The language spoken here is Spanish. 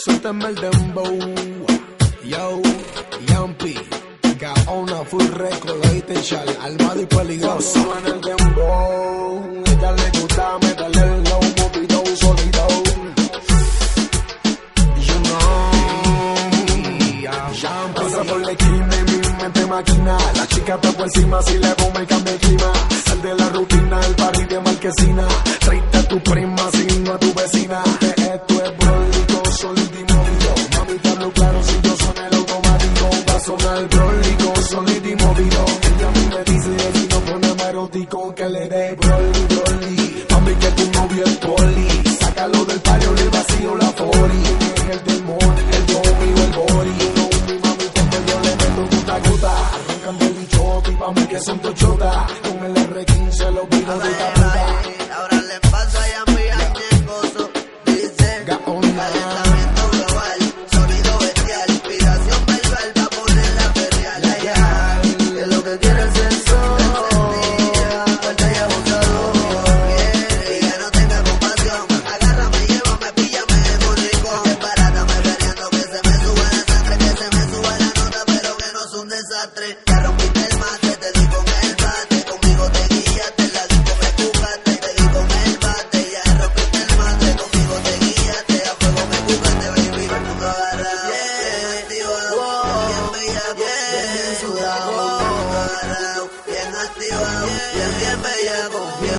Suéltame el dembow, yo, Yampi, Gaona, full record, Chal, armado y peligroso. En el dembow, ella le gusta meterle el low, movido, sólido. You know, Yampi, pasa por la esquina y mi mente maquina. La chica está por encima si le pongo el cambio de clima. Sal de la rutina, el party de marquesina. Tráete a tu prima, si no a tu vecina. Que esto es brólico, sólido y movido. Mami, te hablo claro si yo son el automático. Va a sonar brólico, sólido y movido. Ella a mí me dice si no ponemos erótico que le dé broly, broly. Mami, que tu novio es poli. Sácalo del pario, le vacío la fori. En el demonio, el domingo, el body. Mi mami, cuando yo le meto gota a gota. Arrancan del bichote y pa' mí que son tochotas. Con el R15 los vino de esta puta. Ahora le pasa a Yampi al negocio. Dice, calentamiento global, sonido bestial, inspiración verbal pa' ponerla a perrear. Que es lo que quiere el sensor, fuerte y abusador. Y que no tenga compasión, agárrame, llévame, píllame en un rincón. Desbarátame peleando, que se me sube la sangre, que se me sube la nota, pero que no es un desastre.